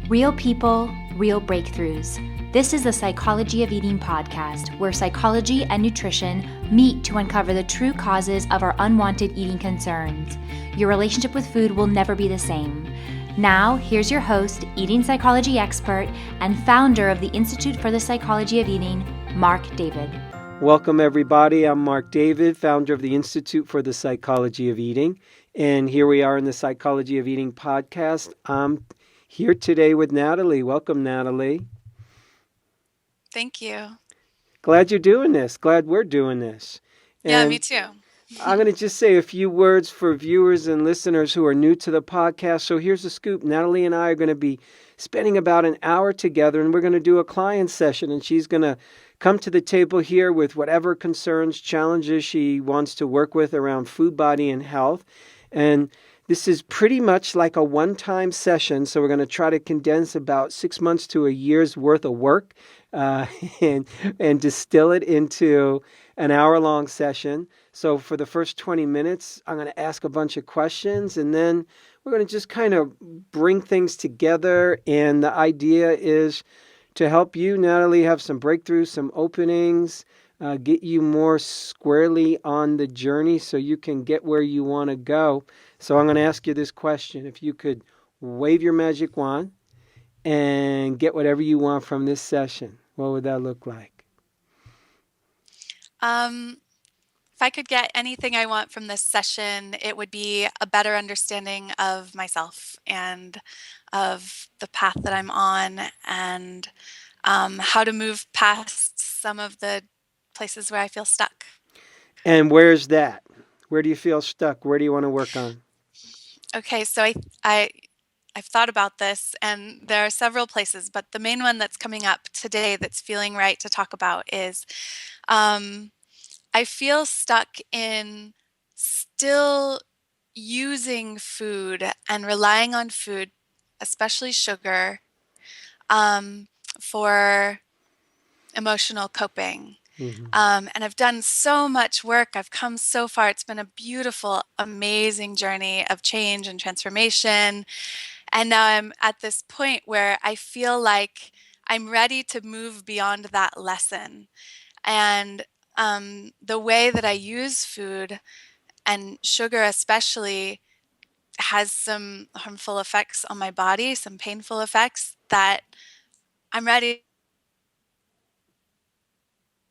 Real people, real breakthroughs. This is the Psychology of Eating podcast, where psychology and nutrition meet to uncover the true causes of our unwanted eating concerns. Your relationship with food will never be the same. Now, here's your host, eating psychology expert, and founder of the Institute for the Psychology of Eating, Marc David. Welcome, everybody. I'm Marc David, founder of the Institute for the Psychology of Eating. And here we are in the Psychology of Eating podcast. I'm here today with Natalie. Welcome, Natalie. Thank you. Glad you're doing this. Glad we're doing this. Yeah, me too. I'm going to just say a few words for viewers and listeners who are new to the podcast. So here's the scoop. Natalie and I are going to be spending about an hour together, and we're going to do a client session, and she's going to come to the table here with whatever concerns, challenges she wants to work with around food, body, and health. And this is pretty much like a one-time session, so we're going to try to condense about 6 months to a year's worth of work and distill it into an hour-long session. So for the first 20 minutes, I'm going to ask a bunch of questions, and then we're going to just kind of bring things together. And the idea is to help you, Natalie, have some breakthroughs, some openings, get you more squarely on the journey so you can get where you want to go. So I'm going to ask you this question. If you could wave your magic wand and get whatever you want from this session, what would that look like? If I could get anything I want from this session, it would be a better understanding of myself and of the path that I'm on, and how to move past some of the places where I feel stuck. And where's that? Where do you feel stuck? Where do you want to work on? Okay, so I've thought about this, and there are several places, but the main one that's coming up today that's feeling right to talk about is I feel stuck in still using food and relying on food, especially sugar, for emotional coping. Mm-hmm. And I've done so much work. I've come so far. It's been a beautiful, amazing journey of change and transformation. And now I'm at this point where I feel like I'm ready to move beyond that lesson. And the way that I use food, and sugar especially, has some harmful effects on my body, some painful effects that I'm ready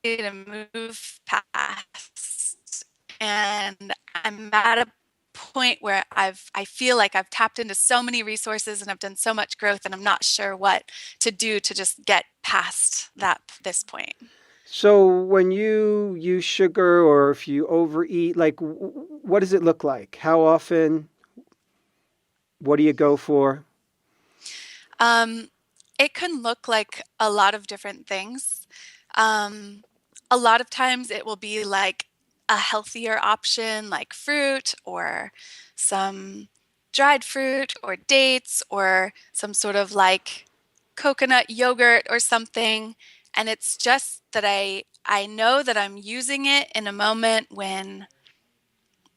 to move past. And I'm at a point where I feel like I've tapped into so many resources and I've done so much growth, and I'm not sure what to do to just get past this point. So when you use sugar, or if you overeat, like what does it look like? How often? What do you go for? It can look like a lot of different things. A lot of times it will be like a healthier option, like fruit or some dried fruit or dates or some sort of like coconut yogurt or something. And it's just that I know that I'm using it in a moment when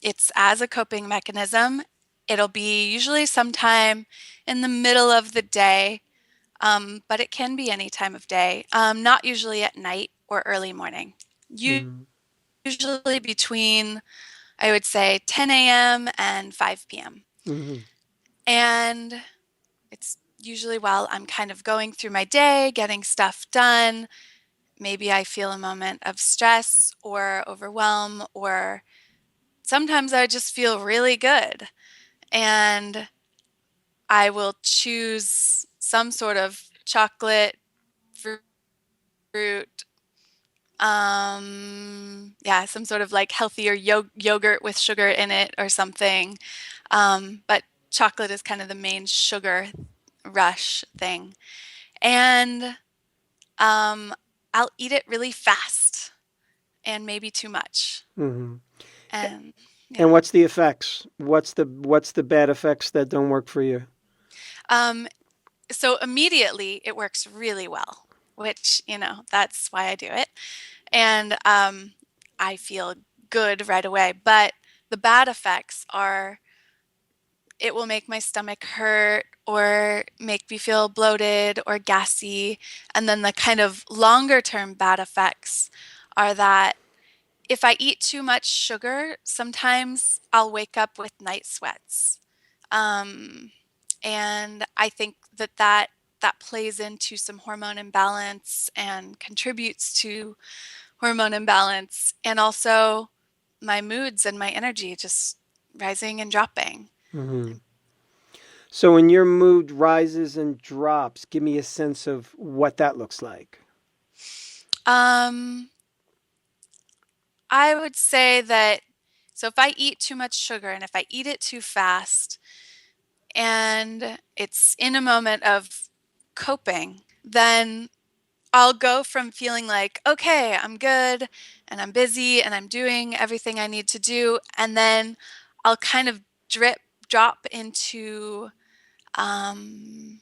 it's as a coping mechanism. It'll be usually sometime in the middle of the day, but it can be any time of day, not usually at night or early morning. Mm-hmm. Usually between, I would say, 10 a.m. and 5 p.m. Mm-hmm. And it's usually while I'm kind of going through my day, getting stuff done. Maybe I feel a moment of stress or overwhelm, or sometimes I just feel really good. And I will choose some sort of chocolate, fruit, some sort of like healthier yogurt with sugar in it or something. But chocolate is kind of the main sugar rush thing. And I'll eat it really fast and maybe too much. Mm-hmm. And And what's the effects? What's the bad effects that don't work for you? So immediately it works really well, which, that's why I do it. And I feel good right away. But the bad effects are, it will make my stomach hurt, or make me feel bloated or gassy. And then the kind of longer term bad effects are that if I eat too much sugar, sometimes I'll wake up with night sweats. Um, and I think that plays into some hormone imbalance and contributes to hormone imbalance, and also my moods and my energy just rising and dropping. Hmm. So when your mood rises and drops, give me a sense of what that looks like. Um, I would say that so if I eat too much sugar and if I eat it too fast and it's in a moment of coping, then I'll go from feeling like, okay, I'm good and I'm busy and I'm doing everything I need to do. And then I'll kind of drop into um,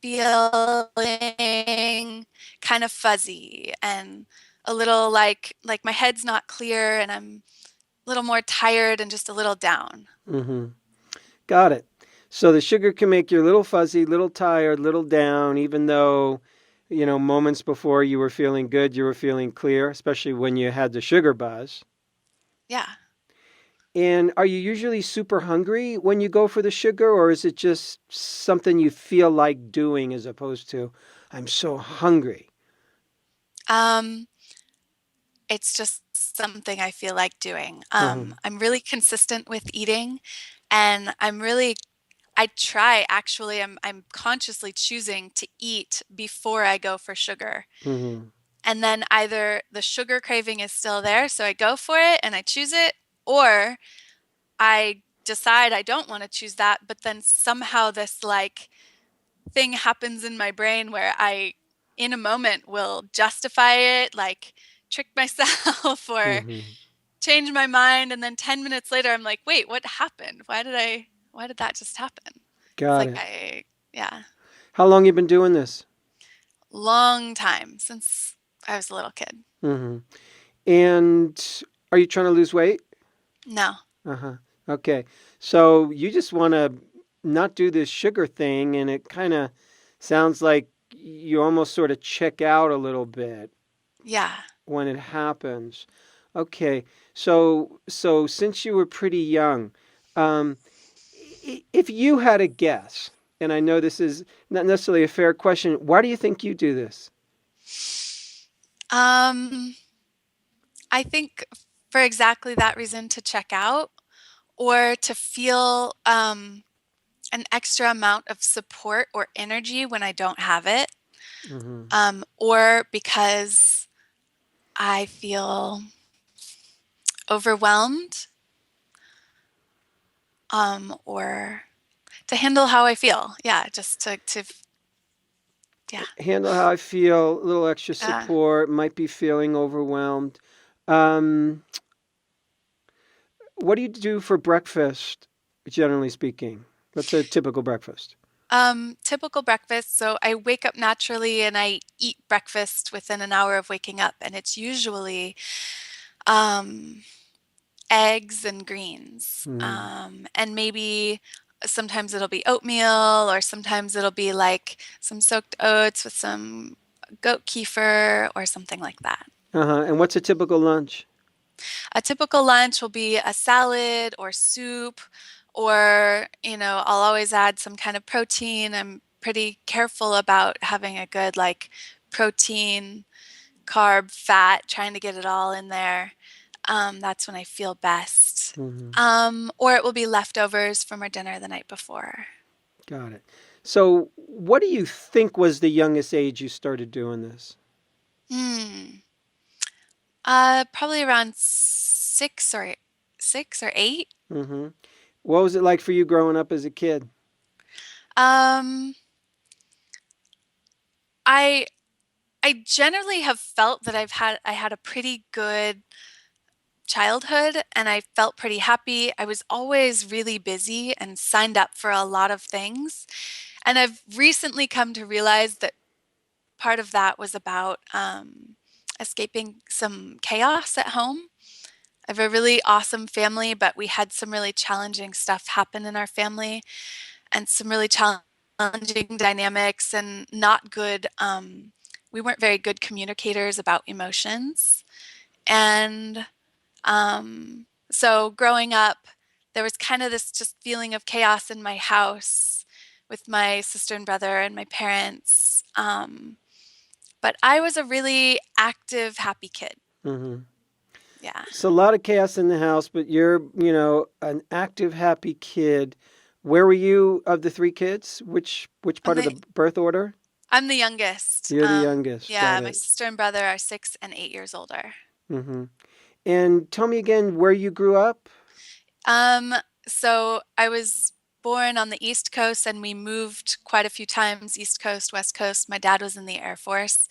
feeling kind of fuzzy and a little like my head's not clear and I'm a little more tired and just a little down. Hmm. Got it. So the sugar can make you a little fuzzy, little tired, little down, even though, moments before you were feeling good, you were feeling clear, especially when you had the sugar buzz. Yeah. And are you usually super hungry when you go for the sugar, or is it just something you feel like doing as opposed to, I'm so hungry? Um, it's just something I feel like doing. Uh-huh. I'm really consistent with eating and I try actually, I'm consciously choosing to eat before I go for sugar. Hmm. And then either the sugar craving is still there, so I go for it and I choose it, or I decide I don't want to choose that, but then somehow this like thing happens in my brain where I, in a moment, will justify it, like trick myself or Hmm. change my mind. And then 10 minutes later, I'm like, wait, what happened? Why did that just happen? It's Got like, it. yeah, How long you been doing this? long time since I was a little kid. Hmm. And are you trying to lose weight? No. Uh-huh. Okay. So you just want to not do this sugar thing, and it kind of sounds like you almost sort of check out a little bit Yeah. when it happens. Okay. So since you were pretty young, um, if you had a guess, and I know this is not necessarily a fair question, why do you think you do this? Um, I think for exactly that reason, to check out or to feel an extra amount of support or energy when I don't have it, Hmm. or because I feel overwhelmed, or to handle how I feel. Yeah, just to yeah. Handle how I feel, a little extra Uh, support, might be feeling overwhelmed. Um, what do you do for breakfast, generally speaking? What's a typical breakfast? Typical breakfast. So I wake up naturally and I eat breakfast within an hour of waking up, and it's usually um, eggs and greens. Hmm. And maybe sometimes it'll be oatmeal, or sometimes it'll be like some soaked oats with some goat kefir or something like that. Uh-huh. And what's a typical lunch? A typical lunch will be a salad or soup, or, I'll always add some kind of protein. I'm pretty careful about having a good, like, protein, carb, fat, trying to get it all in there. That's when I feel best. Hmm. Or it will be leftovers from our dinner the night before. Got it. So, what do you think was the youngest age you started doing this? Hmm. Probably around 6 or 8. Hmm. What was it like for you growing up as a kid? Um, I I generally have felt that I had a pretty good childhood and I felt pretty happy. I was always really busy and signed up for a lot of things. And I've recently come to realize that part of that was about escaping some chaos at home. I have a really awesome family, but we had some really challenging stuff happen in our family. some really challenging dynamics and not good. We weren't very good communicators about emotions. And so growing up, there was kind of this just feeling of chaos in my house with my sister and brother and my parents. But I was a really active, happy kid. Mm-hmm. Yeah. So a lot of chaos in the house, but you're, an active, happy kid. Where were you of the three kids? Which I'm part of the the birth order? I'm the youngest. You're the youngest. Yeah, Got my it. sister and brother are 6 and 8 years older. Mm-hmm. And tell me again where you grew up. Um, so I was born on the East Coast and we moved quite a few times, East Coast, West Coast. My dad was in the Air Force.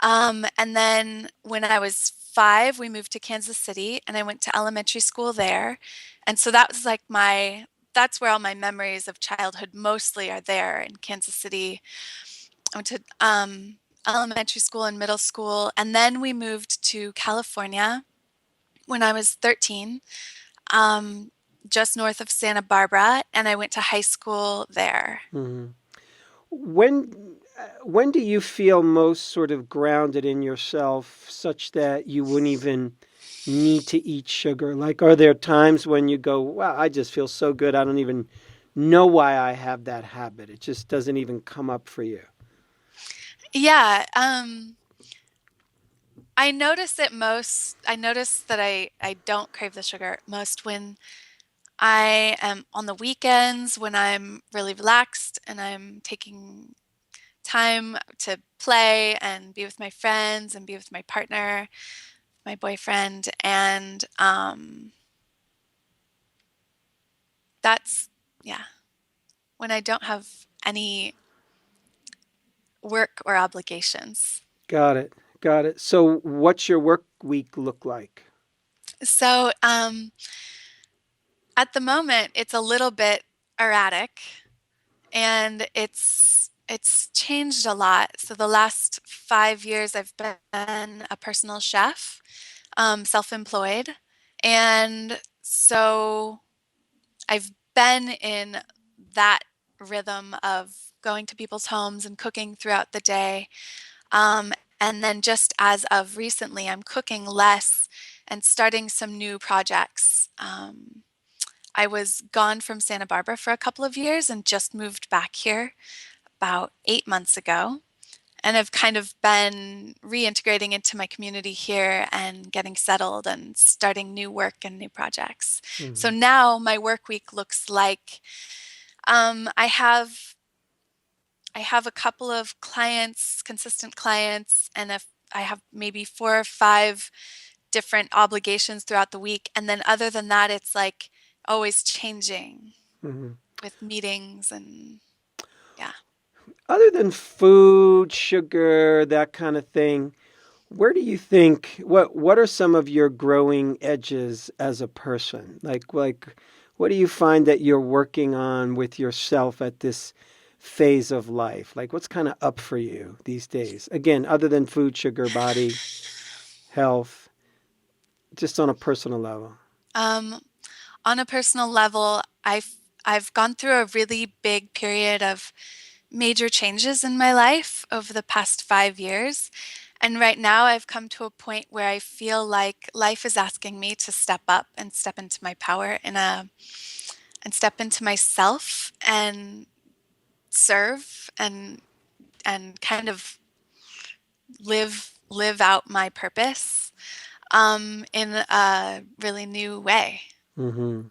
And then when I was 5, we moved to Kansas City and I went to elementary school there. And so that was like that's where all my memories of childhood mostly are there in Kansas City. I went to elementary school and middle school. And then we moved to California when I was 13, um, just north of Santa Barbara, and I went to high school there. Mm-hmm. When do you feel most sort of grounded in yourself, such that you wouldn't even need to eat sugar? Like, are there times when you go, "Wow, I just feel so good. I don't even know why I have that habit. It just doesn't even come up for you." Yeah, I notice that I don't crave the sugar most when I am on the weekends when I'm really relaxed and I'm taking time to play and be with my friends and be with my partner, my boyfriend, and that's yeah, when I don't have any work or obligations. Got it. Got it. So, what's your work week look like? So, at the moment, it's a little bit erratic and it's changed a lot. So the last 5 years, I've been a personal chef, self-employed, and so I've been in that rhythm of going to people's homes and cooking throughout the day. Um, and then just as of recently, I'm cooking less and starting some new projects. I was gone from Santa Barbara for a couple of years and just moved back here about 8 months ago. And I've kind of been reintegrating into my community here and getting settled and starting new work and new projects. So Mm-hmm. now my work week looks like um, I have I have a couple of clients, consistent clients, and if I have maybe 4 or 5 different obligations throughout the week. And then other than that, it's like always changing Mm-hmm. with meetings and yeah. Other than food, sugar, that kind of thing, where do you think what are some of your growing edges as a person? Like what do you find that you're working on with yourself at this phase of life? Like what's kind of up for you these days? Again, other than food, sugar, body, health, just on a personal level. Um, on a personal level, I've gone through a really big period of major changes in my life over the past 5 years. And right now, I've come to a point where I feel like life is asking me to step up and step into my power and step into myself and serve and kind of live out my purpose in a really new way. Hmm.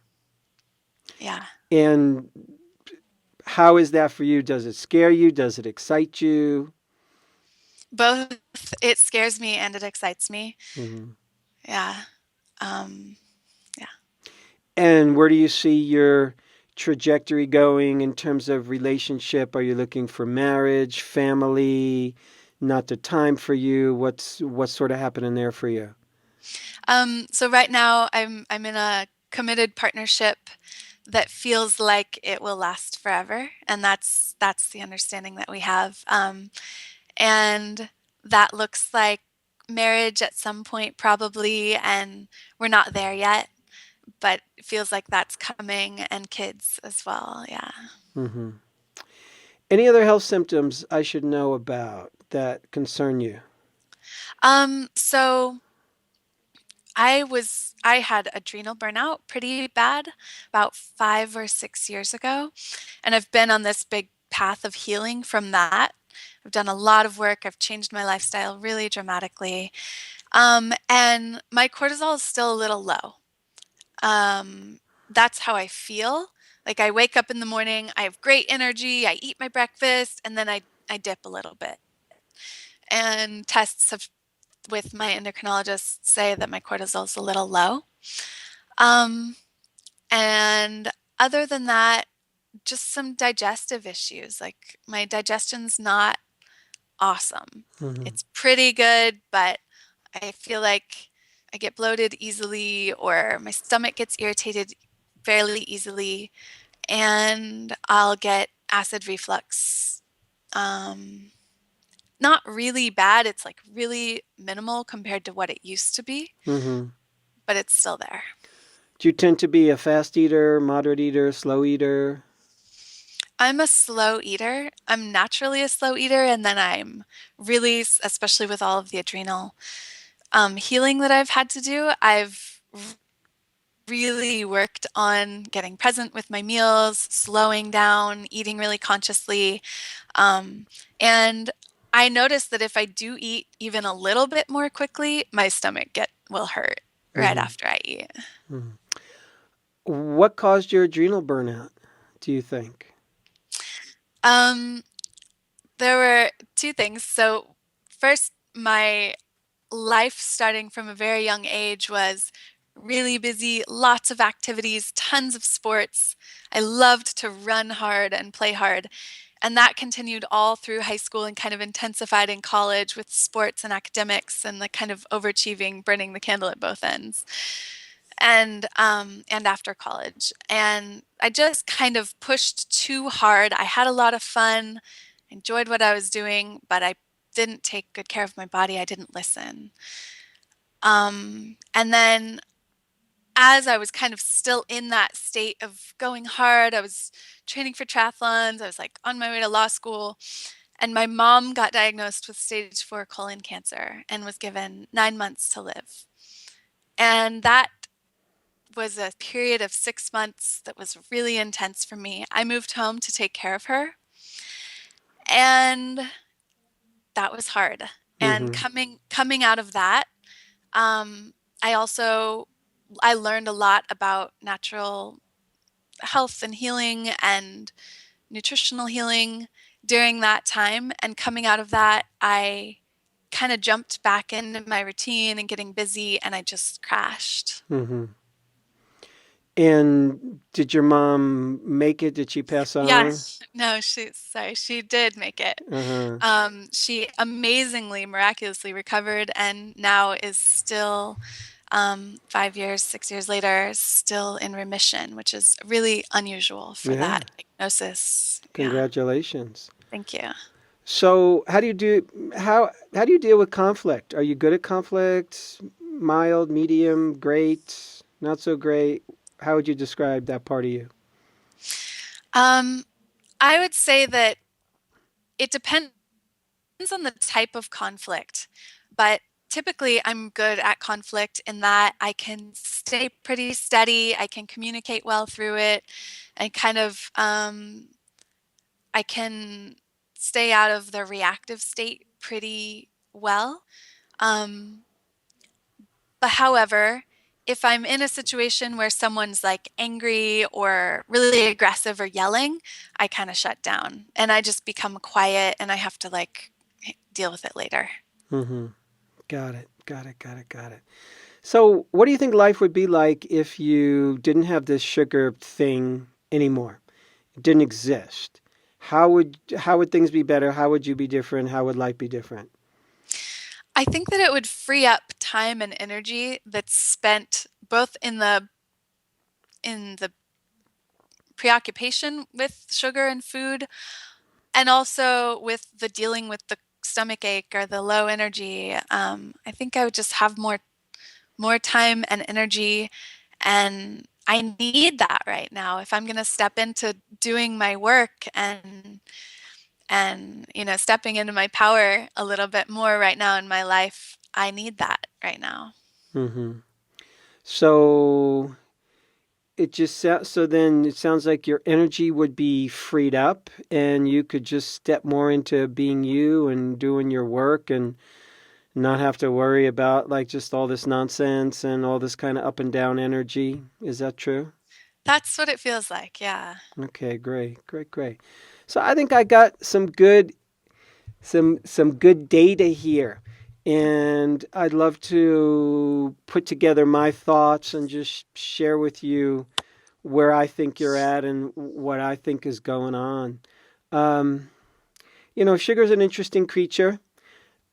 Yeah. And how is that for you? Does it scare you? Does it excite you? Both it scares me and it excites me. Hmm. Yeah. Um, yeah. And where do you see your trajectory going in terms of relationship? Are you looking for marriage, family, not the time for you? What's sort of happening there for you? So right now I'm in a committed partnership that feels like it will last forever, and that's the understanding that we have. And that looks like marriage at some point probably, and we're not there yet. but it feels like that's coming, and kids as well. Yeah. Hmm. Any other health symptoms I should know about that concern you? So I had adrenal burnout pretty bad about 5 or 6 years ago, and I've been on this big path of healing from that. I've done a lot of work. I've changed my lifestyle really dramatically. And my cortisol is still a little low. That's how I feel. Like I wake up in the morning, I have great energy, I eat my breakfast, and then I dip a little bit. And tests have, with my endocrinologist, say that my cortisol is a little low. Um, and other than that, just some digestive issues. Like my digestion's not awesome. Hmm. It's pretty good, but I feel like I get bloated easily or my stomach gets irritated fairly easily, and I'll get acid reflux. Um, Not really bad. It's like really minimal compared to what it used to be, Hmm. but it's still there. Do you tend to be a fast eater, moderate eater, slow eater? I'm a slow eater. I'm naturally a slow eater, and then I'm really, especially with all of the adrenal healing that I've had to do, I've really worked on getting present with my meals, slowing down, eating really consciously. Um, and I notice that if I do eat even a little bit more quickly, my stomach get will hurt right Hmm. after I eat. Hmm. What caused your adrenal burnout, do you think? Um, there were two things. So first, my life starting from a very young age was really busy, lots of activities, tons of sports. I loved to run hard and play hard. And that continued all through high school and kind of intensified in college with sports and academics and the kind of overachieving, burning the candle at both ends. And after college. And I just kind of pushed too hard. I had a lot of fun, enjoyed what I was doing, but I didn't take good care of my body. I didn't listen. And then as I was kind of still in that state of going hard, I was training for triathlons. I was like on my way to law school. And my mom got diagnosed with stage 4 colon cancer and was given 9 months to live. And that was a period of 6 months that was really intense for me. I moved home to take care of her, and that was hard. And Hmm. coming out of that, um, I also I learned a lot about natural health and healing and nutritional healing during that time. And coming out of that, I kind of jumped back into my routine and getting busy, and I just crashed. Hmm. And did your mom make it? Did she pass Yeah, on? no, she did make it. Uh-huh. She amazingly, miraculously recovered and now is still 5 years, 6 years later, still in remission, which is really unusual for Yeah. that diagnosis. Yeah, Congratulations. thank you. So, how do you deal with conflict? Are you good at conflict? Mild, medium, great, not so great? How would you describe that part of you? Um, I would say that it depends on the type of conflict, but typically I'm good at conflict in that I can stay pretty steady, I can communicate well through it, and kind of I can stay out of the reactive state pretty well. Um, but however, if I'm in a situation where someone's like angry or really aggressive or yelling, I kind of shut down and I just become quiet and I have to like deal with it later. Mm-hmm. Got it. Got it. Got it. Got it. So, what do you think life would be like if you didn't have this sugar thing anymore? It didn't exist. How would things be better? How would you be different? How would life be different? I think that it would free up time and energy that's spent both in the preoccupation with sugar and food and also with the dealing with the stomach ache or the low energy. I think I would just have more time and energy And I need that right now. If I'm going to step into doing my work and stepping into my power a little bit more right now in my life, I need that right now. Mm-hmm. So so then it sounds like your energy would be freed up and you could just step more into being you and doing your work and not have to worry about like just all this nonsense and all this kind of up and down energy. Is that true? That's what it feels like. Yeah. Okay, great, great, great. So I think I got some good data here. And I'd love to put together my thoughts and just share with you where I think you're at and what I think is going on. Um, Sugar's an interesting creature.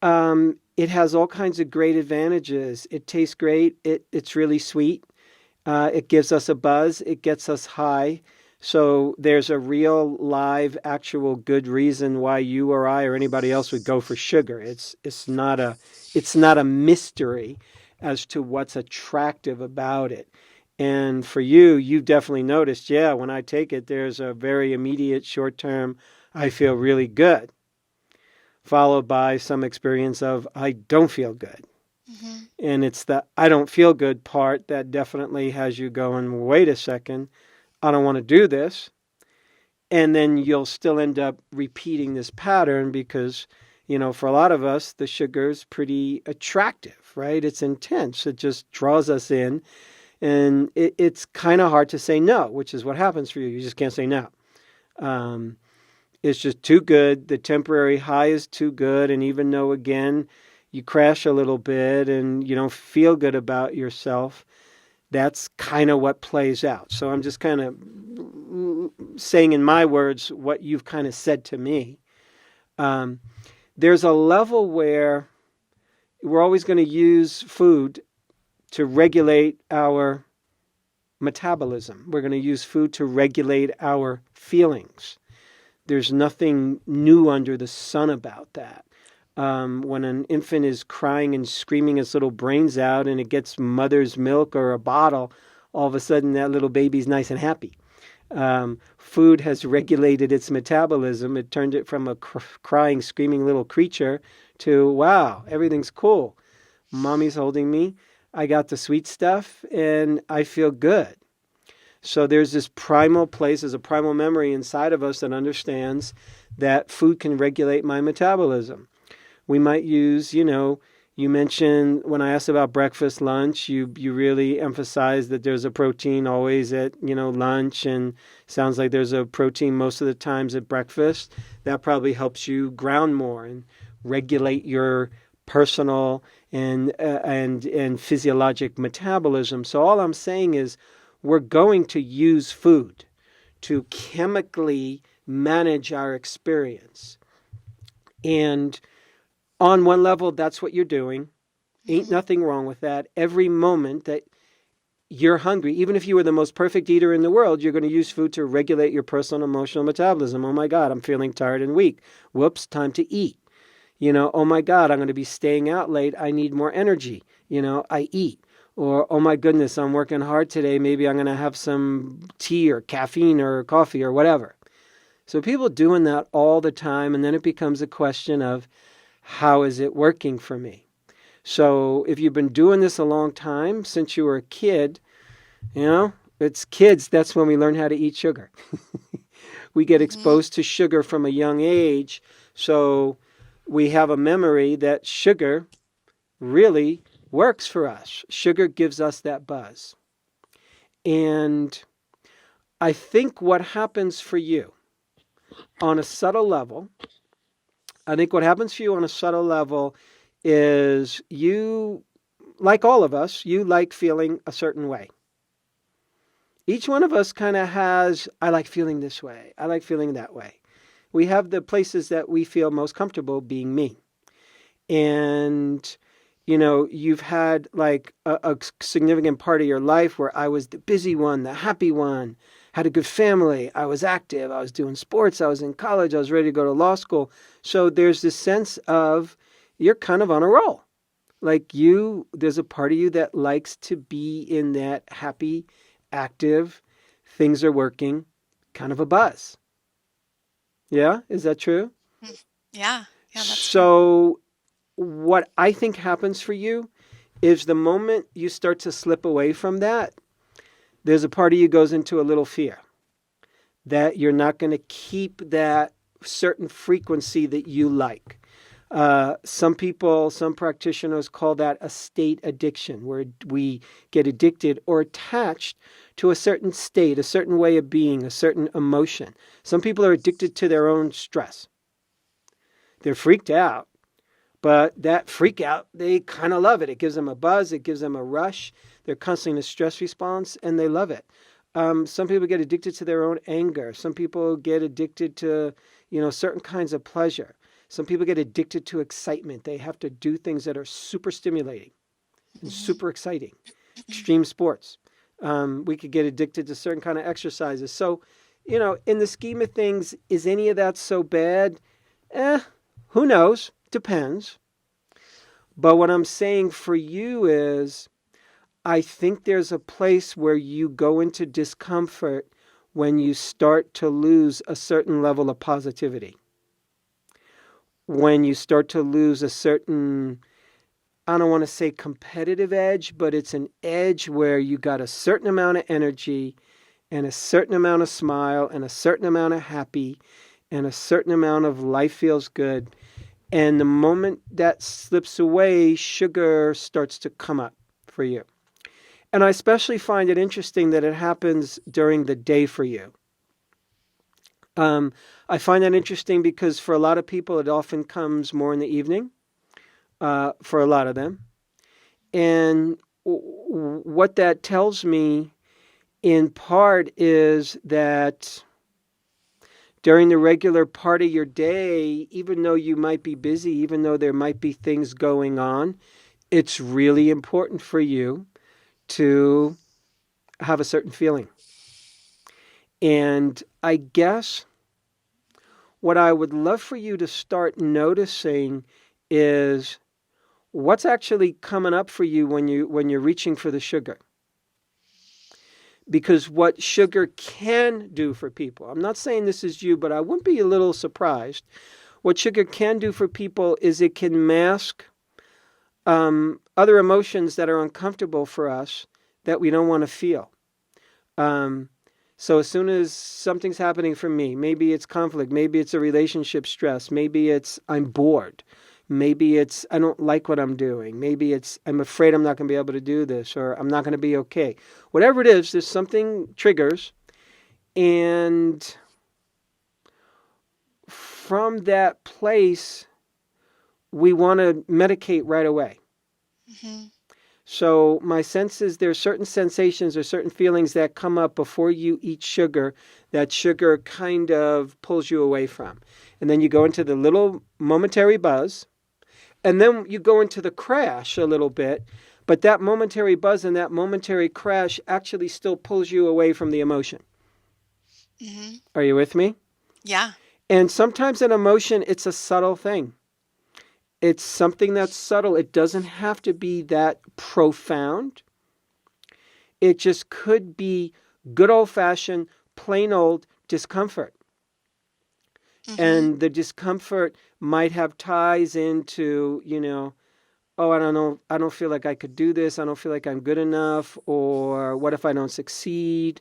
It has all kinds of great advantages. It tastes great. It's really sweet. It gives us a buzz. It gets us high. So there's a real, live, actual good reason why you or I or anybody else would go for sugar. It's not a mystery as to what's attractive about it. And for you, you've definitely noticed, yeah, when I take it, there's a very immediate short term, I feel really good, followed by some experience of I don't feel good. Mm-hmm. And it's the I don't feel good part that definitely has you going, wait a second, I don't want to do this. And then you'll still end up repeating this pattern because, for a lot of us, the sugar's pretty attractive, right? It's intense. It just draws us in. And it's kind of hard to say no, which is what happens for you. You just can't say no. It's just too good. The temporary high is too good. And even though, again, you crash a little bit and you don't feel good about yourself, that's kind of what plays out. So I'm just kind of saying in my words what you've kind of said to me. There's a level where we're always going to use food to regulate our metabolism. We're going to use food to regulate our feelings. There's nothing new under the sun about that. When an infant is crying and screaming its little brains out and it gets mother's milk or a bottle, all of a sudden that little baby's nice and happy. Food has regulated its metabolism. It turned it from a crying, screaming little creature to, wow, everything's cool. Mommy's holding me. I got the sweet stuff and I feel good. So there's this primal place, there's a primal memory inside of us that understands that food can regulate my metabolism. We might use, you mentioned when I asked about breakfast, lunch, you really emphasize that there's a protein always at, lunch, and sounds like there's a protein most of the times at breakfast. That probably helps you ground more and regulate your personal and physiologic metabolism. So all I'm saying is we're going to use food to chemically manage our experience. And on one level, that's what you're doing. Ain't nothing wrong with that. Every moment that you're hungry, even if you were the most perfect eater in the world, you're going to use food to regulate your personal emotional metabolism. Oh my God, I'm feeling tired and weak. Whoops, time to eat. Oh my God, I'm going to be staying out late. I need more energy. I eat. Or, oh my goodness, I'm working hard today. Maybe I'm going to have some tea or caffeine or coffee or whatever. So people doing that all the time, and then it becomes a question of, how is it working for me? So if you've been doing this a long time, since you were a kid, it's kids, that's when we learn how to eat sugar. We get exposed to sugar from a young age. So we have a memory that sugar really works for us. Sugar gives us that buzz. And I think what happens for you on a subtle level, is you, like all of us, you like feeling a certain way. Each one of us kind of has, I like feeling this way. I like feeling that way. We have the places that we feel most comfortable being me. And, you've had like a significant part of your life where I was the busy one, the happy one, had a good family, I was active, I was doing sports, I was in college, I was ready to go to law school. So there's this sense of you're kind of on a roll. Like you, there's a part of you that likes to be in that happy, active, things are working kind of a buzz. Yeah, is that true? Mm. Yeah. Yeah, that's true. So, what I think happens for you is the moment you start to slip away from that, there's a part of you goes into a little fear that you're not going to keep that certain frequency that you like. Some people, some practitioners call that a state addiction, where we get addicted or attached to a certain state, a certain way of being, a certain emotion. Some people are addicted to their own stress. They're freaked out, but that freak out, they kind of love it. It gives them a buzz, it gives them a rush. They're constantly in a stress response and they love it. Some people get addicted to their own anger. Some people get addicted to, certain kinds of pleasure. Some people get addicted to excitement. They have to do things that are super stimulating and super exciting. Extreme sports. We could get addicted to certain kind of exercises. So, in the scheme of things, is any of that so bad? Who knows? Depends. But what I'm saying for you is, I think there's a place where you go into discomfort when you start to lose a certain level of positivity. When you start to lose a certain, I don't want to say competitive edge, but it's an edge where you got a certain amount of energy and a certain amount of smile and a certain amount of happy and a certain amount of life feels good. And the moment that slips away, sugar starts to come up for you. And I especially find it interesting that it happens during the day for you. I find that interesting because for a lot of people, it often comes more in the evening, for a lot of them. And what that tells me in part is that during the regular part of your day, even though you might be busy, even though there might be things going on, it's really important for you to have a certain feeling. And I guess what I would love for you to start noticing is what's actually coming up for you when you're reaching for the sugar. Because what sugar can do for people, I'm not saying this is you, but I wouldn't be a little surprised. What sugar can do for people is it can mask other emotions that are uncomfortable for us that we don't want to feel. So as soon as something's happening for me, maybe it's conflict, maybe it's a relationship stress, maybe it's I'm bored, maybe it's I don't like what I'm doing, maybe it's I'm afraid I'm not going to be able to do this, or I'm not going to be okay. Whatever it is, there's something triggers, and from that place, we want to medicate right away. Mm-hmm. So my sense is there's certain sensations or certain feelings that come up before you eat sugar that sugar kind of pulls you away from. And then you go into the little momentary buzz, and then you go into the crash a little bit, but that momentary buzz and that momentary crash actually still pulls you away from the emotion. Mm-hmm. Are you with me? Yeah. And sometimes an emotion, it's a subtle thing. It's something that's subtle. It doesn't have to be that profound. It just could be good old-fashioned, plain old discomfort. Mm-hmm. And the discomfort might have ties into, I don't know, I don't feel like I could do this. I don't feel like I'm good enough. Or what if I don't succeed?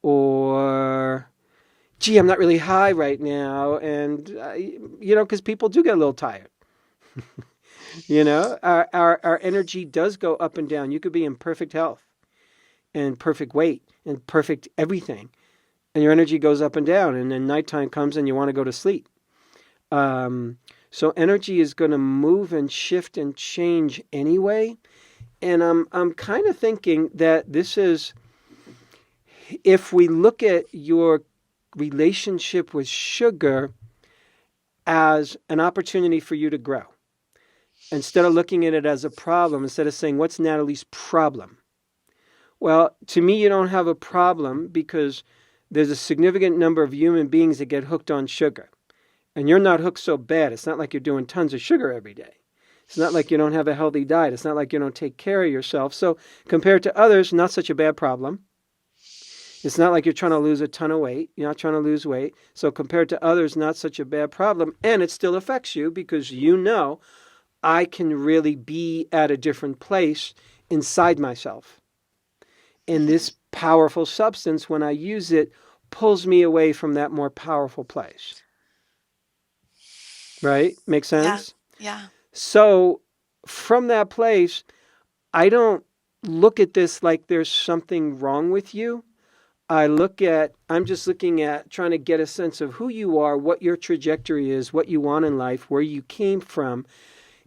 Or, gee, I'm not really high right now. And, because people do get a little tired. Our energy does go up and down. You could be in perfect health and perfect weight and perfect everything, and your energy goes up and down, and then nighttime comes and you want to go to sleep. So energy is going to move and shift and change anyway. And I'm kind of thinking that this is, if we look at your relationship with sugar as an opportunity for you to grow, instead of looking at it as a problem, instead of saying, what's Natalie's problem? Well, to me, you don't have a problem because there's a significant number of human beings that get hooked on sugar. And you're not hooked so bad. It's not like you're doing tons of sugar every day. It's not like you don't have a healthy diet. It's not like you don't take care of yourself. So compared to others, not such a bad problem. It's not like you're trying to lose a ton of weight. You're not trying to lose weight. So compared to others, not such a bad problem. And it still affects you because you know I can really be at a different place inside myself. And this powerful substance, when I use it, pulls me away from that more powerful place. Right? Make sense? Yeah. So from that place, I don't look at this like there's something wrong with you. I'm just looking at trying to get a sense of who you are, what your trajectory is, what you want in life, where you came from,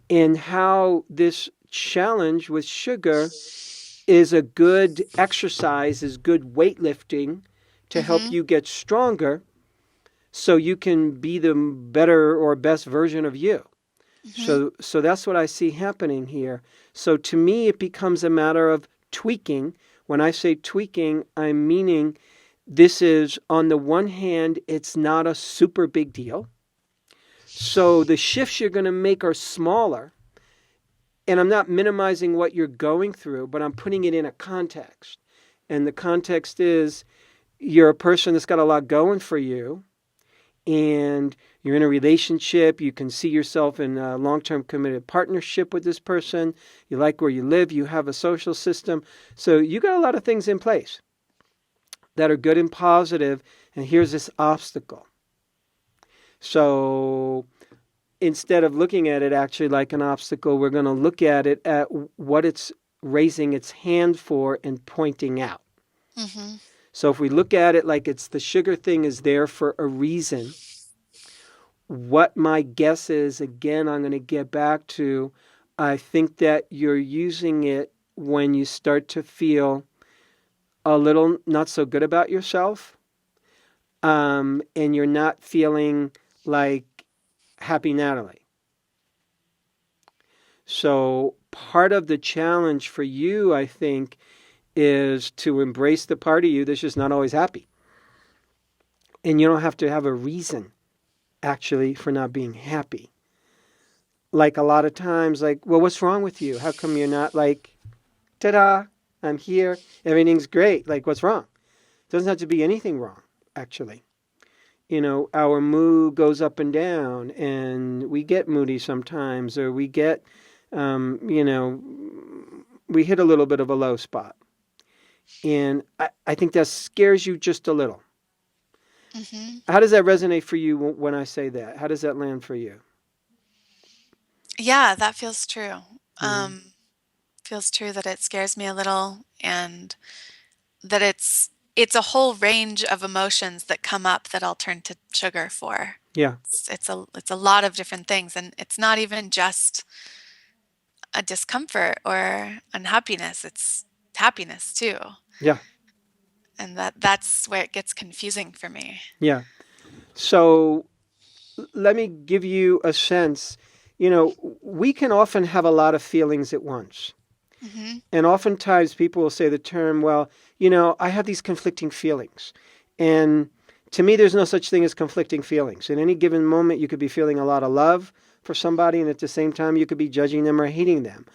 and how this challenge with sugar is a good exercise, is good weightlifting to help you get stronger so you can be the better or best version of you. So that's what I see happening here. So to me, it becomes a matter of tweaking. When I say tweaking, I'm meaning this is, on the one hand, it's not a super big deal. So the shifts you're going to make are smaller. And I'm not minimizing what you're going through, but I'm putting it in a context. And the context is you're a person that's got a lot going for you. And you're in a relationship, you can see yourself in a long-term committed partnership with this person, you like where you live, you have a social system. So you got a lot of things in place that are good and positive, and here's this obstacle. So instead of looking at it actually like an obstacle, we're going to look at it at what it's raising its hand for and pointing out. So if we look at it like it's the sugar thing is there for a reason, what my guess is, again, I'm going to get back to, I think that you're using it when you start to feel a little not so good about yourself, and you're not feeling like happy Natalie. So part of the challenge for you, I think, is to embrace the part of you that's just not always happy. And you don't have to have a reason, actually, for not being happy. Like a lot of times, like, well, what's wrong with you? How come you're not like, ta-da, I'm here, everything's great. Like, what's wrong? It doesn't have to be anything wrong, actually. You know, our mood goes up and down, and we get moody sometimes, or we get, we hit a little bit of a low spot. And I think that scares you just a little. How does that resonate for you when I say that? How does that land for you? Yeah, that feels true. Feels true that it scares me a little, and that it's a whole range of emotions that come up that I'll turn to sugar for. Yeah. It's a lot of different things, and it's not even just a discomfort or unhappiness. It's happiness too. Yeah. And that's where it gets confusing for me. Yeah. So let me give you a sense. You know, we can often have a lot of feelings at once. And oftentimes people will say the term, well, you know, I have these conflicting feelings. And to me, there's no such thing as conflicting feelings. In any given moment, you could be feeling a lot of love for somebody, and at the same time, you could be judging them or hating them.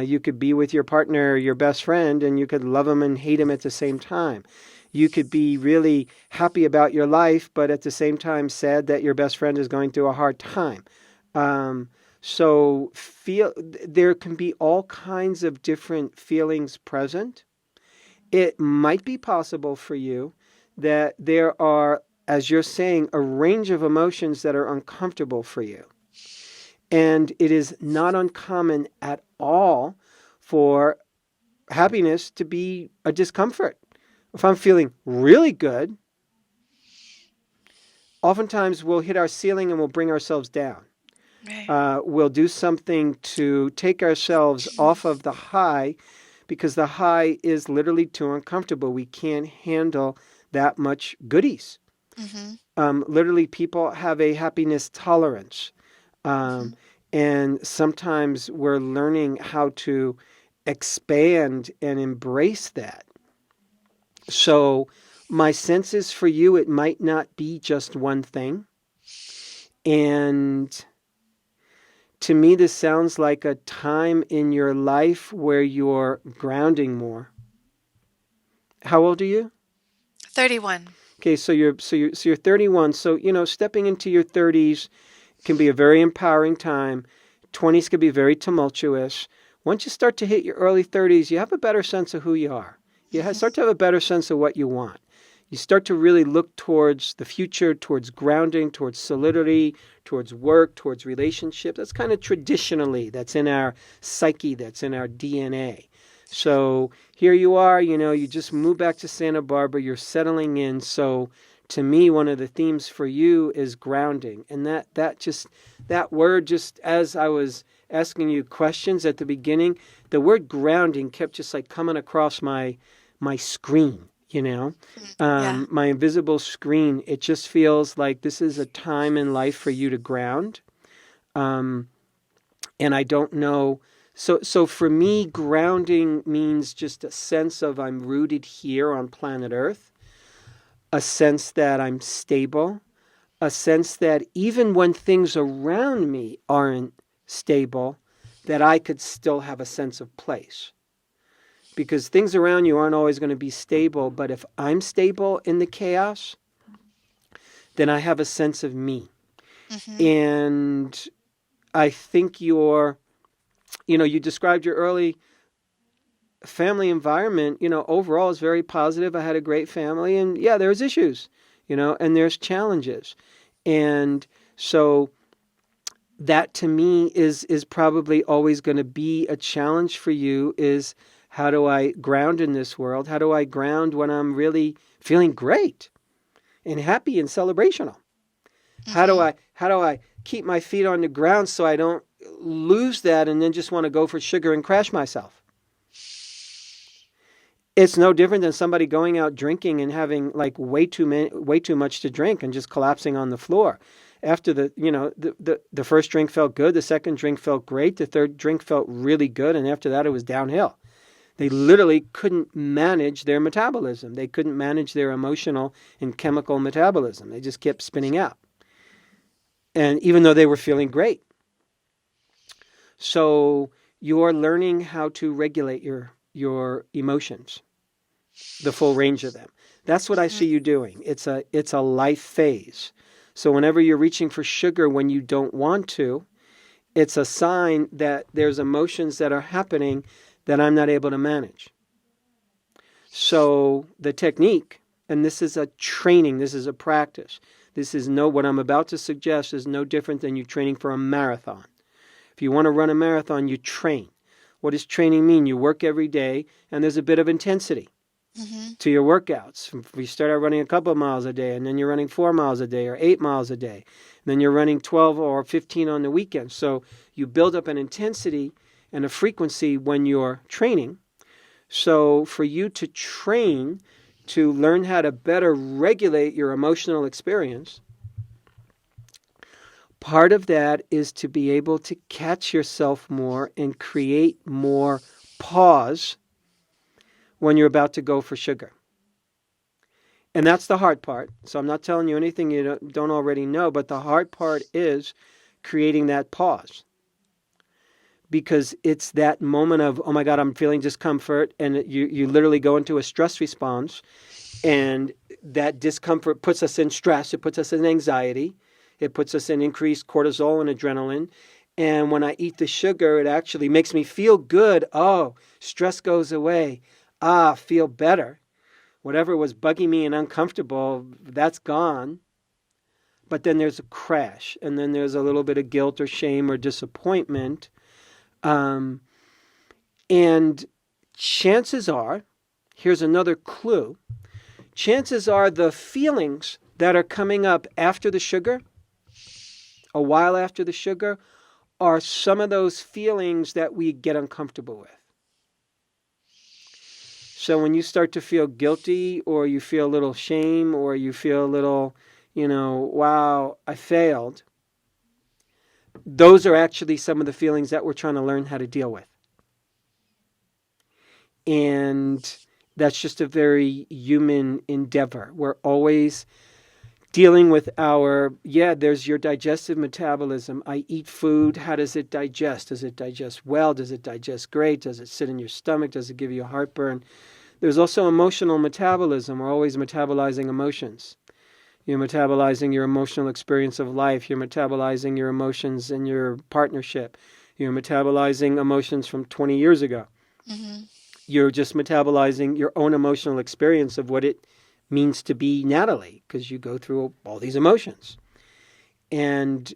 You could be with your partner, your best friend, and you could love them and hate them at the same time. You could be really happy about your life, but at the same time sad that your best friend is going through a hard time. So there can be all kinds of different feelings present. It might be possible for you that there are, as you're saying, a range of emotions that are uncomfortable for you. And it is not uncommon at all for happiness to be a discomfort. If I'm feeling really good, oftentimes we'll hit our ceiling and we'll bring ourselves down. Right. We'll do something to take ourselves off of the high because the high is literally too uncomfortable. We can't handle that much goodies. Literally, people have a happiness tolerance. And sometimes we're learning how to expand and embrace that. So my sense is for you, it might not be just one thing. And to me, this sounds like a time in your life where you're grounding more. How old are you? 31. Okay, so you're 31. So, stepping into your 30s can be a very empowering time. 20s can be very tumultuous. Once you start to hit your early 30s, you have a better sense of who you are. Start to have a better sense of what you want. You start to really look towards the future, towards grounding, towards solidity, towards work, towards relationships. That's kind of traditionally, that's in our psyche, that's in our DNA. So here you are, you just moved back to Santa Barbara, you're settling in. So to me, one of the themes for you is grounding. And that word, just as I was asking you questions at the beginning, the word grounding kept just like coming across my screen, Yeah. my invisible screen. It just feels like this is a time in life for you to ground. And I don't know. So for me, grounding means just a sense of I'm rooted here on planet Earth, a sense that I'm stable, a sense that even when things around me aren't stable, that I could still have a sense of place. Because things around you aren't always going to be stable, but if I'm stable in the chaos, then I have a sense of me. And I think you described your early family environment, overall is very positive. I had a great family, and yeah, there's issues, and there's challenges. And so that to me is probably always going to be a challenge for you, is how do I ground in this world? How do I ground when I'm really feeling great and happy and celebrational? How do I keep my feet on the ground so I don't lose that and then just want to go for sugar and crash myself? It's no different than somebody going out drinking and having like way too much to drink and just collapsing on the floor. After the first drink felt good, the second drink felt great, the third drink felt really good, and after that it was downhill. They literally couldn't manage their metabolism. They couldn't manage their emotional and chemical metabolism. They just kept spinning out. And even though they were feeling great. So you're learning how to regulate your emotions, the full range of them. That's what I see you doing. It's a life phase. So whenever you're reaching for sugar when you don't want to, it's a sign that there's emotions that are happening that I'm not able to manage. So the technique, and this is a training, this is a practice. What I'm about to suggest is no different than you training for a marathon. If you want to run a marathon, you train. What does training mean? You work every day, and there's a bit of intensity to your workouts. You start out running a couple of miles a day, and then you're running 4 miles a day or 8 miles a day. And then you're running 12 or 15 on the weekend. So you build up an intensity and a frequency when you're training. So for you to train to learn how to better regulate your emotional experience, part of that is to be able to catch yourself more and create more pause when you're about to go for sugar. And that's the hard part. So I'm not telling you anything you don't already know, but the hard part is creating that pause. Because it's that moment of, oh my God, I'm feeling discomfort, and you literally go into a stress response, and that discomfort puts us in stress, it puts us in anxiety, it puts us in increased cortisol and adrenaline. And when I eat the sugar, it actually makes me feel good. Oh, stress goes away. Feel better. Whatever was bugging me and uncomfortable, that's gone. But then there's a crash, and then there's a little bit of guilt or shame or disappointment. And chances are, here's another clue, chances are the feelings that are coming up after the sugar, a while after the sugar, are some of those feelings that we get uncomfortable with. So when you start to feel guilty, or you feel a little shame, or you feel a little, wow, I failed, those are actually some of the feelings that we're trying to learn how to deal with. And that's just a very human endeavor. We're always dealing with there's your digestive metabolism. I eat food. How does it digest? Does it digest well? Does it digest great? Does it sit in your stomach? Does it give you a heartburn? There's also emotional metabolism. We're always metabolizing emotions. You're metabolizing your emotional experience of life. You're metabolizing your emotions in your partnership. You're metabolizing emotions from 20 years ago. Mm-hmm. You're just metabolizing your own emotional experience of what it means to be Natalie, because you go through all these emotions. And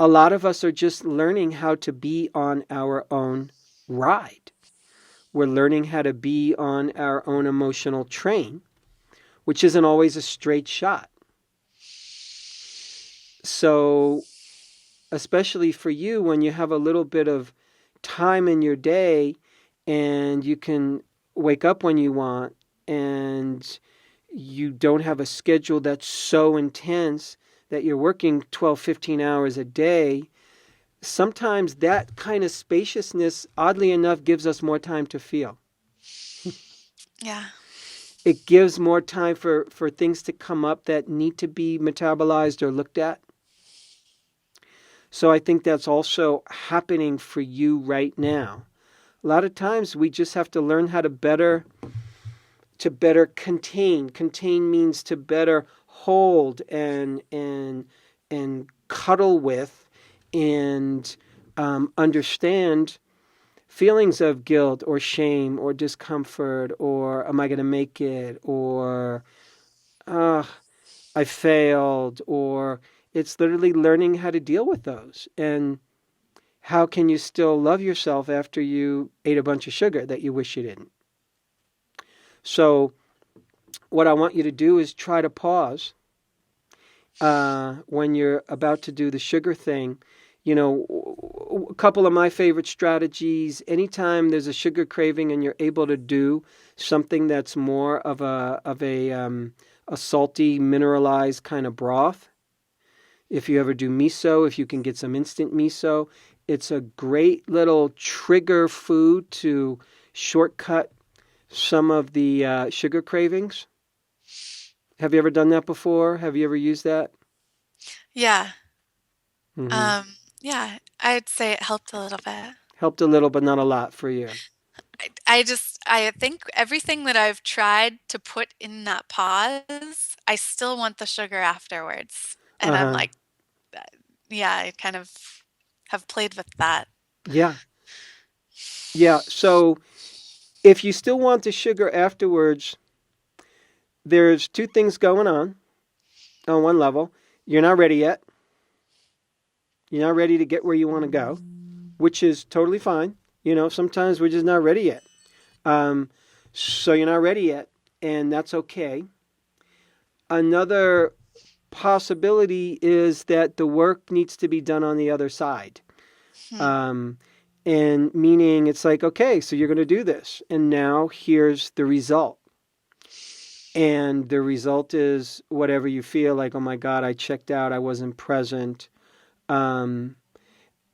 a lot of us are just learning how to be on our own ride. We're learning how to be on our own emotional train, which isn't always a straight shot. So, especially for you, when you have a little bit of time in your day and you can wake up when you want and you don't have a schedule that's so intense that you're working 12, 15 hours a day, sometimes that kind of spaciousness, oddly enough, gives us more time to feel. Yeah. It gives more time for things to come up that need to be metabolized or looked at. So I think that's also happening for you right now. A lot of times we just have to learn how to better contain. Contain means to better hold and cuddle with and understand feelings of guilt or shame or discomfort or am I going to make it or I failed, or it's literally learning how to deal with those. And how can you still love yourself after you ate a bunch of sugar that you wish you didn't? So what I want you to do is try to pause when you're about to do the sugar thing. You know, a couple of my favorite strategies, anytime there's a sugar craving and you're able to do something that's more of a salty, mineralized kind of broth. If you ever do miso, if you can get some instant miso, it's a great little trigger food to shortcut some of the sugar cravings. Have you ever done that before? Have you ever used that? Yeah. Mm-hmm. Yeah, I'd say it helped a little bit. Helped a little, but not a lot for you. I think everything that I've tried to put in that pause, I still want the sugar afterwards. And I'm Uh-huh. like, yeah, I kind of have played with that. Yeah. Yeah. So if you still want the sugar afterwards, there's two things going on one level. You're not ready yet. You're not ready to get where you want to go, which is totally fine. You know, sometimes we're just not ready yet. So you're not ready yet, and that's okay. Another possibility is that the work needs to be done on the other side. Hmm. And meaning it's like, okay, so you're going to do this. And now here's the result. And the result is whatever you feel like, oh my God, I checked out, I wasn't present. And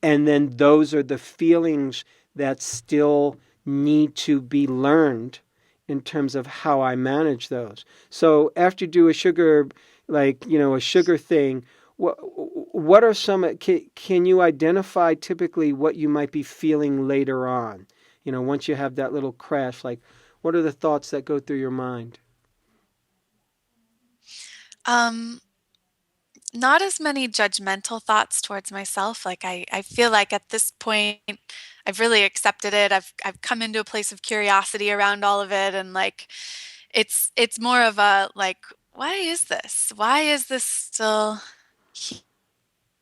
then those are the feelings that still need to be learned in terms of how I manage those. So after you do a sugar, a sugar thing, what are some, can you identify typically what you might be feeling later on? You know, once you have that little crash, like what are the thoughts that go through your mind? Um, Not as many judgmental thoughts towards myself. Like I feel like at this point I've really accepted it. I've come into a place of curiosity around all of it and like it's more of a like, why is this? Why is this still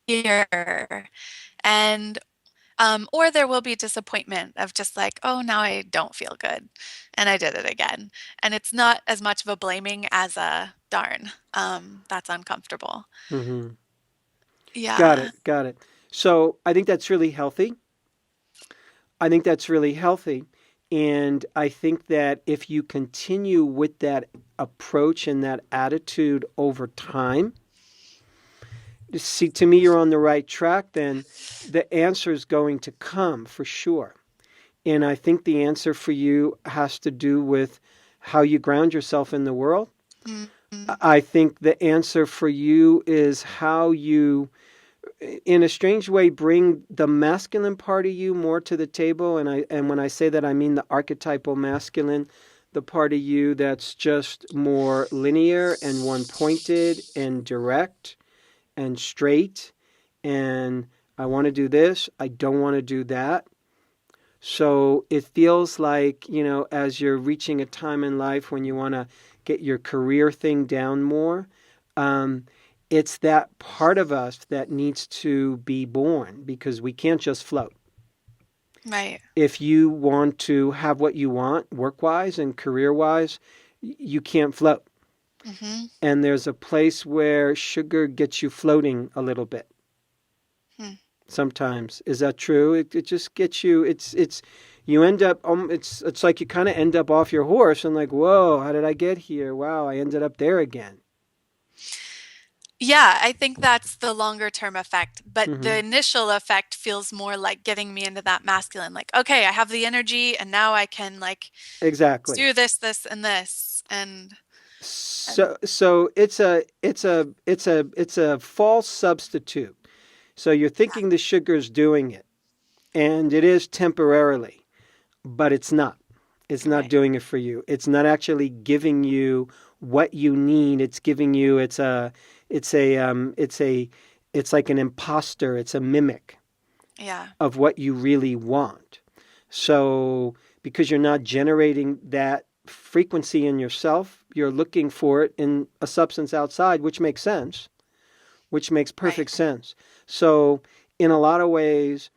here? And or there will be disappointment of just like, oh, now I don't feel good and I did it again. And it's not as much of a blaming as a darn. That's uncomfortable. Mm-hmm. Got Yeah. it. Got it. So I think that's really healthy. I think that's really healthy. And I think that if you continue with that approach and that attitude over time, see, to me, you're on the right track, then the answer is going to come for sure. And I think the answer for you has to do with how you ground yourself in the world. Mm. I think the answer for you is how you, in a strange way, bring the masculine part of you more to the table. And when I say that, I mean the archetypal masculine, the part of you that's just more linear and one-pointed and direct and straight. And I want to do this. I don't want to do that. So it feels like, as you're reaching a time in life when you want to get your career thing down more, um, it's that part of us that needs to be born because we can't just float. Right. If you want to have what you want work-wise and career-wise, you can't float. Mm-hmm. And there's a place where sugar gets you floating a little bit. Sometimes. Is that true? It just gets you, you end up, it's like you kind of end up off your horse and like, whoa, how did I get here? Wow, I ended up there again. Yeah, I think that's the longer term effect, but the Mm-hmm. initial effect feels more like getting me into that masculine, like, okay, I have the energy and now I can like Exactly. do this and this and So it's a false substitute. So you're thinking the sugar's doing it, and it is temporarily, but it's not. It's not right. doing it for you. It's not actually giving you what you need. It's giving you. It's like an imposter. It's a mimic Yeah. of what you really want. So because you're not generating that frequency in yourself, you're looking for it in a substance outside, which makes sense, which makes Right. perfect sense. So in a lot of ways,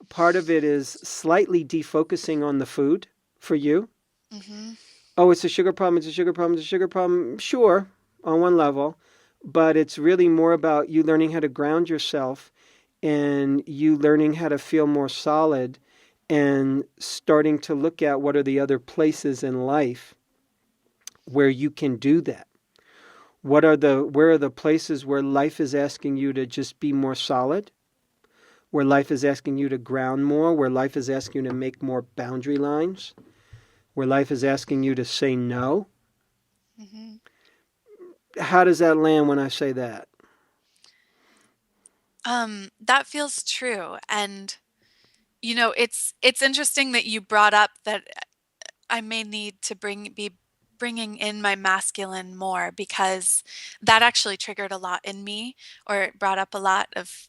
part of it is slightly defocusing on the food for you. Mm-hmm. Oh, it's a sugar problem, it's a sugar problem, it's a sugar problem. Sure, on one level, but it's really more about you learning how to ground yourself and you learning how to feel more solid and starting to look at what are the other places in life where you can do that. Where are the places where life is asking you to just be more solid? Where life is asking you to ground more, where life is asking you to make more boundary lines, where life is asking you to say no. Mm-hmm. How does that land when I say that? That feels true. And it's interesting that you brought up that I may need to be bringing in my masculine more because that actually triggered a lot in me, or it brought up a lot of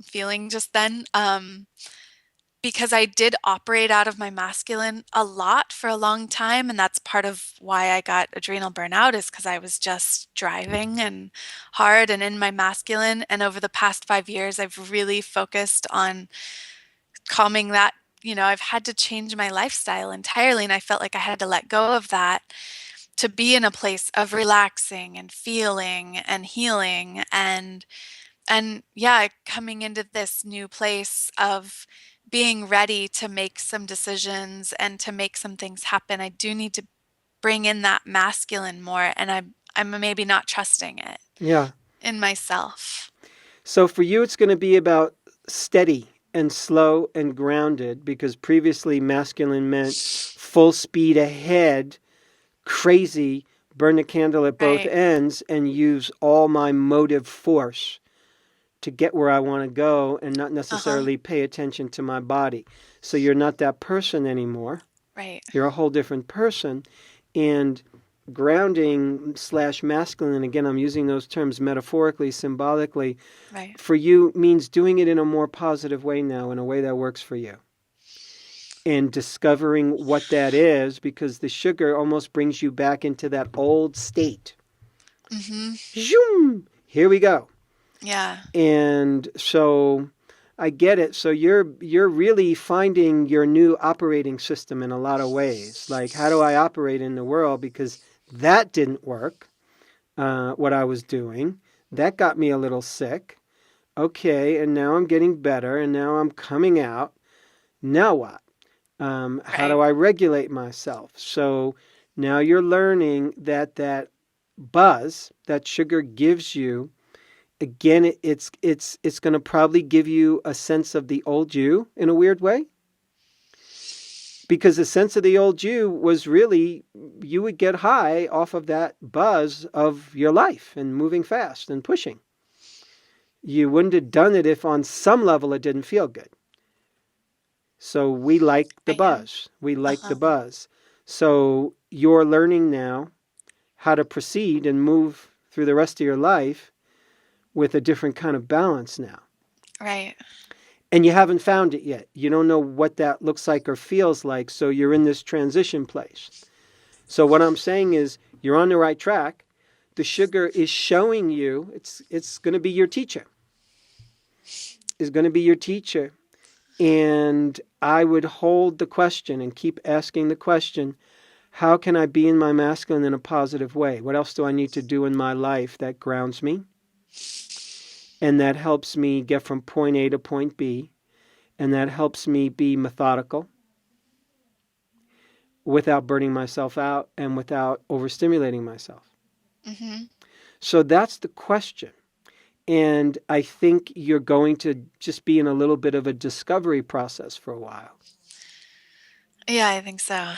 feeling just then. Because I did operate out of my masculine a lot for a long time, and that's part of why I got adrenal burnout is because I was just driving and hard and in my masculine. And over the past 5 years, I've really focused on calming that. I've had to change my lifestyle entirely, and I felt like I had to let go of that to be in a place of relaxing and feeling and healing and yeah, coming into this new place of being ready to make some decisions and to make some things happen. I do need to bring in that masculine more, and I'm maybe not trusting it Yeah. in myself. So for you, it's going to be about steady and slow and grounded because previously masculine meant full speed ahead, crazy, burn the candle at both Right. ends and use all my motive force to get where I want to go and not Uh-huh. necessarily pay attention to my body. So you're not that person anymore. Right. You're a whole different person. And grounding slash masculine, again, I'm using those terms metaphorically, symbolically, Right. for you means doing it in a more positive way now, in a way that works for you. And discovering what that is because the sugar almost brings you back into that old state. Mm-hmm. Zoom! Here we go. Yeah. And so I get it. So you're really finding your new operating system in a lot of ways. Like, how do I operate in the world? Because that didn't work, what I was doing. That got me a little sick. Okay, and now I'm getting better, and now I'm coming out. Now what? How do Right. I regulate myself? So now you're learning that buzz that sugar gives you again, it's going to probably give you a sense of the old you in a weird way. Because the sense of the old you was really, you would get high off of that buzz of your life and moving fast and pushing. You wouldn't have done it if on some level it didn't feel good. So we like the Right. buzz. We like the buzz. So you're learning now how to proceed and move through the rest of your life with a different kind of balance now. Right. And you haven't found it yet. You don't know what that looks like or feels like. So you're in this transition place. So what I'm saying is you're on the right track. The sugar is showing you, it's going to be your teacher. It's going to be your teacher. And I would hold the question and keep asking the question, how can I be in my masculine in a positive way? What else do I need to do in my life that grounds me? And that helps me get from point A to point B. And that helps me be methodical without burning myself out and without overstimulating myself. Mm-hmm. So that's the question. And I think you're going to just be in a little bit of a discovery process for a while. Yeah, I think so.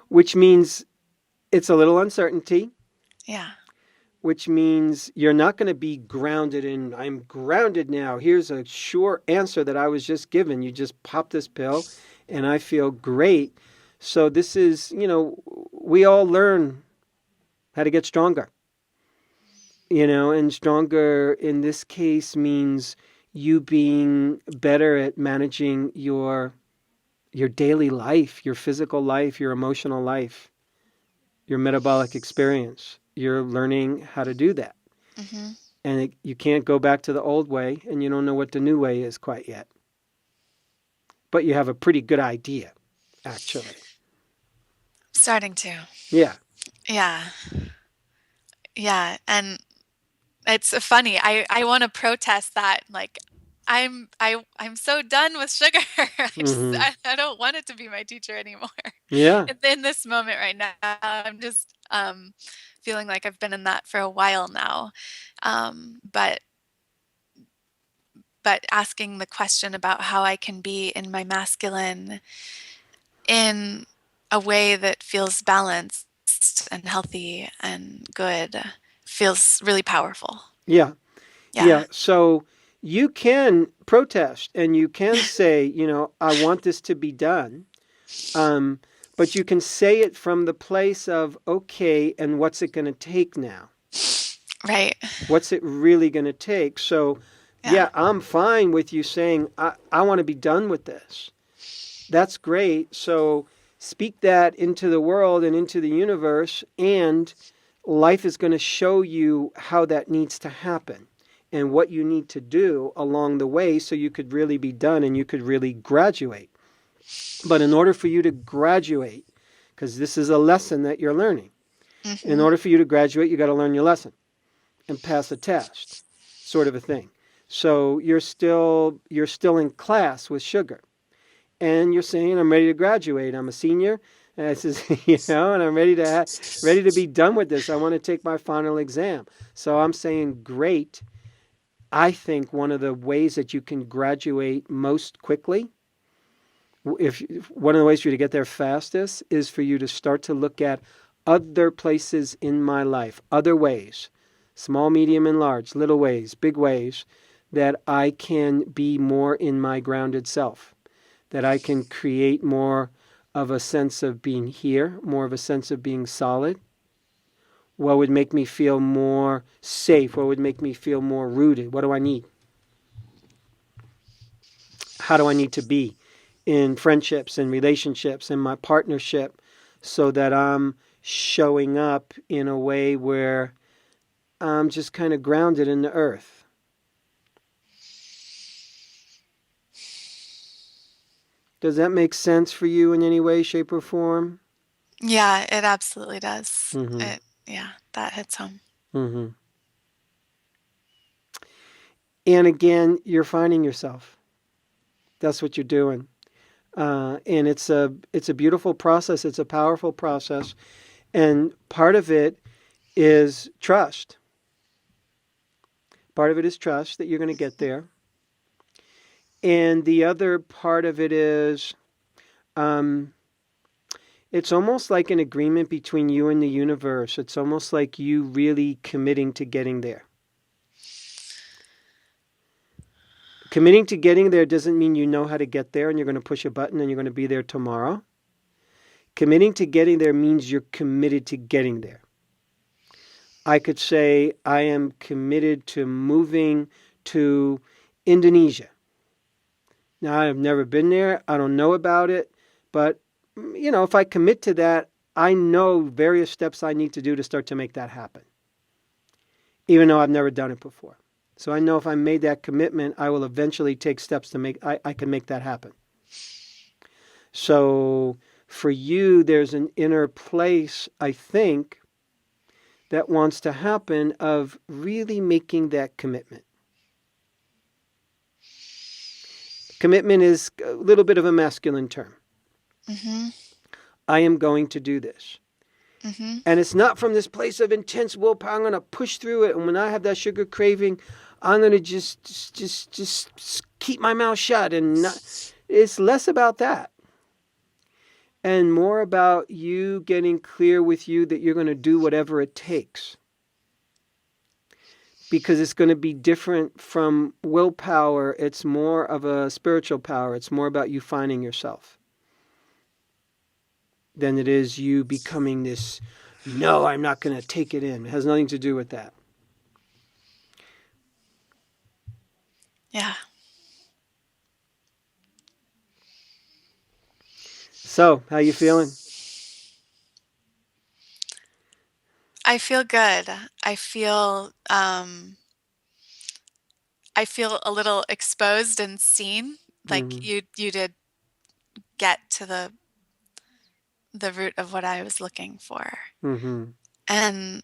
Which means it's a little uncertainty. Yeah. Which means you're not going to be grounded in, I'm grounded now. Here's a sure answer that I was just given. You just pop this pill and I feel great. So this is, we all learn how to get stronger. And stronger in this case means you being better at managing your daily life, your physical life, your emotional life, your metabolic experience. You're learning how to do that. Mm-hmm. And you can't go back to the old way, and you don't know what the new way is quite yet. But you have a pretty good idea, actually. Starting to. Yeah. Yeah. Yeah. And it's funny. I want to protest that. Like, I'm so done with sugar. I don't want it to be my teacher anymore. Yeah. In this moment right now, I'm just feeling like I've been in that for a while now. But asking the question about how I can be in my masculine in a way that feels balanced and healthy and good feels really powerful. Yeah. Yeah. Yeah. So you can protest and you can say, I want this to be done. But you can say it from the place of, okay, and what's it going to take now? Right. What's it really going to take? So, yeah, I'm fine with you saying, I want to be done with this. That's great. So speak that into the world and into the universe, and life is going to show you how that needs to happen and what you need to do along the way so you could really be done and you could really graduate. But in order for you to graduate, because this is a lesson that you're learning, in order for you to graduate, you got to learn your lesson and pass a test, sort of a thing. So you're still in class with sugar, and you're saying, I'm ready to graduate. I'm a senior, and I says, and I'm ready to be done with this. I want to take my final exam. So I'm saying, great. I think one of the ways that you can graduate most quickly, if one of the ways for you to get there fastest, is for you to start to look at other places in my life, other ways, small, medium, and large, little ways, big ways, that I can be more in my grounded self, that I can create more of a sense of being here, more of a sense of being solid. What would make me feel more safe? What would make me feel more rooted? What do I need? How do I need to be in friendships and relationships and my partnership so that I'm showing up in a way where I'm just kind of grounded in the earth? Does that make sense for you in any way, shape, or form? Yeah, it absolutely does. Mm-hmm. That hits home. Mm-hmm. And again, you're finding yourself. That's what you're doing. And it's a beautiful process. It's a powerful process. And part of it is trust. Part of it is trust that you're going to get there. And the other part of it is, it's almost like an agreement between you and the universe. It's almost like you really committing to getting there. Committing to getting there doesn't mean you know how to get there and you're going to push a button and you're going to be there tomorrow. Committing to getting there means you're committed to getting there. I could say I am committed to moving to Indonesia. Now, I've never been there. I don't know about it. But, if I commit to that, I know various steps I need to do to start to make that happen, even though I've never done it before. So I know if I made that commitment, I will eventually take steps to I can make that happen. So for you, there's an inner place, I think, that wants to happen of really making that commitment. Commitment is a little bit of a masculine term. Mm-hmm. I am going to do this. Mm-hmm. And it's not from this place of intense willpower. I'm going to push through it. And when I have that sugar craving, I'm going to just keep my mouth shut. And it's less about that. And more about you getting clear with you that you're going to do whatever it takes. Because it's going to be different from willpower. It's more of a spiritual power. It's more about you finding yourself than it is you becoming this, no, I'm not going to take it in. It has nothing to do with that. Yeah. So, how you feeling? I feel good. I feel a little exposed and seen. Like Mm-hmm. you did get to the root of what I was looking for. Mm-hmm. And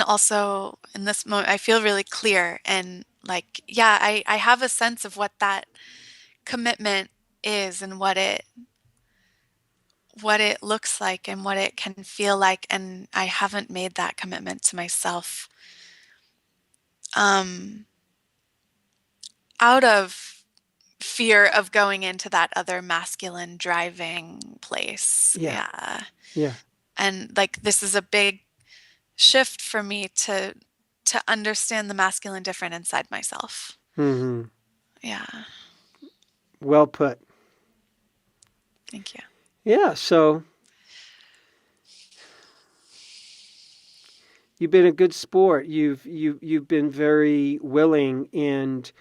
also in this moment I feel really clear and like, yeah, I have a sense of what that commitment is and what it looks like and what it can feel like, and I haven't made that commitment to myself out of fear of going into that other masculine driving place. Yeah. Yeah. And like this is a big shift for me to understand the masculine different inside myself. Mm-hmm. Yeah. Well put. Thank you. Yeah, so you've been a good sport. You've been very willing, and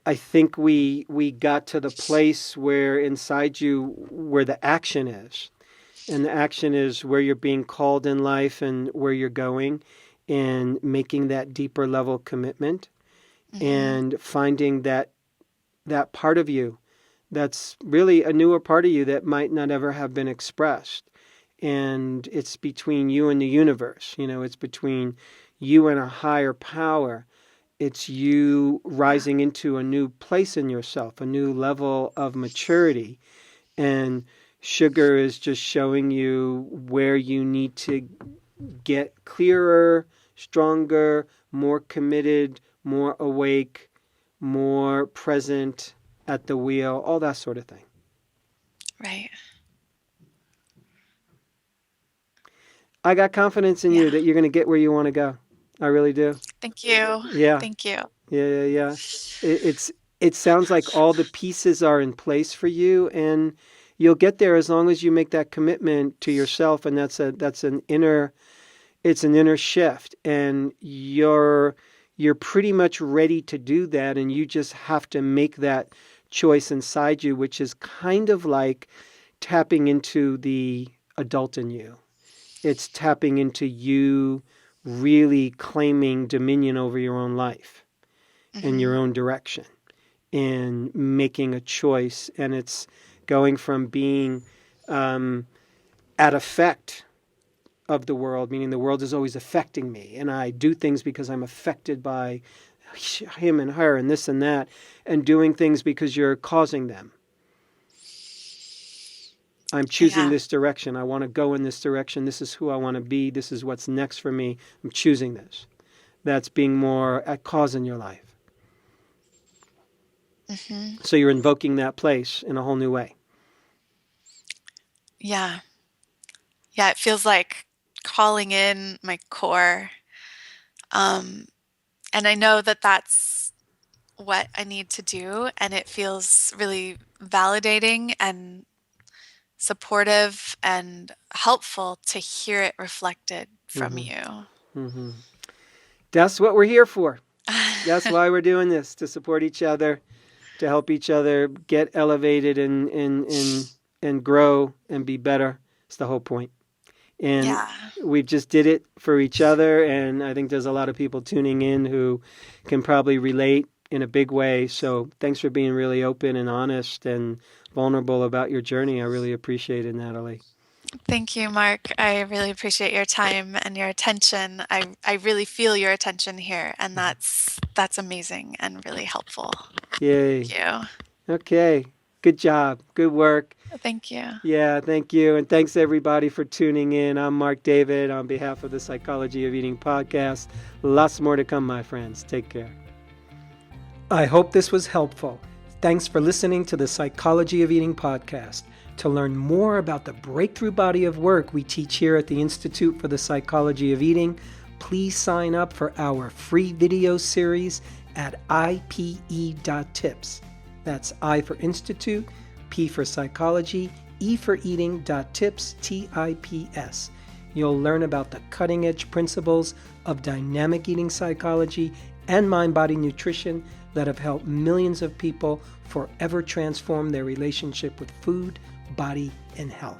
I think we got to the place where inside you where the action is. And the action is where you're being called in life and where you're going, and making that deeper level commitment. Mm-hmm. And finding that part of you that's really a newer part of you that might not ever have been expressed. And it's between you and the universe. It's between you and a higher power. It's you rising into a new place in yourself, a new level of maturity. And sugar is just showing you where you need to get clearer, stronger, more committed, more awake, more present at the wheel, all that sort of thing. Right. I got confidence in you that you're going to get where you want to go. I really do. Thank you. Yeah. Thank you. Yeah. It sounds like all the pieces are in place for you, and you'll get there as long as you make that commitment to yourself. And it's an inner shift, and you're pretty much ready to do that. And you just have to make that choice inside you, which is kind of like tapping into the adult in you. It's tapping into you really claiming dominion over your own life and your own direction and making a choice. And it's going from being at effect of the world, meaning the world is always affecting me, and I do things because I'm affected by him and her and this and that, and doing things because you're causing them. I'm choosing this direction. I want to go in this direction. This is who I want to be. This is what's next for me. I'm choosing this. That's being more at cause in your life. Mm-hmm. So you're invoking that place in a whole new way. Yeah. Yeah, it feels like calling in my core. And I know that that's what I need to do, and it feels really validating and supportive and helpful to hear it reflected from Mm-hmm. you. Mm-hmm. That's what we're here for. That's why we're doing this, to support each other, to help each other get elevated and grow and be better. It's the whole point. And Yeah. we just did it for each other, and I think there's a lot of people tuning in who can probably relate in a big way. So thanks for being really open and honest and vulnerable about your journey. I really appreciate it, Natalie. Thank you, Mark. I really appreciate your time and your attention. I really feel your attention here, and that's amazing and really helpful. Yay. Thank you. Okay. Good job. Good work. Thank you. Yeah, thank you. And thanks everybody for tuning in. I'm Marc David on behalf of the Psychology of Eating podcast. Lots more to come, my friends. Take care. I hope this was helpful. Thanks for listening to the Psychology of Eating podcast. To learn more about the breakthrough body of work we teach here at the Institute for the Psychology of Eating, please sign up for our free video series at ipe.tips. That's I for Institute, P for Psychology, E for Eating.tips, TIPS. You'll learn about the cutting-edge principles of dynamic eating psychology and mind-body nutrition that have helped millions of people forever transform their relationship with food, body, and health.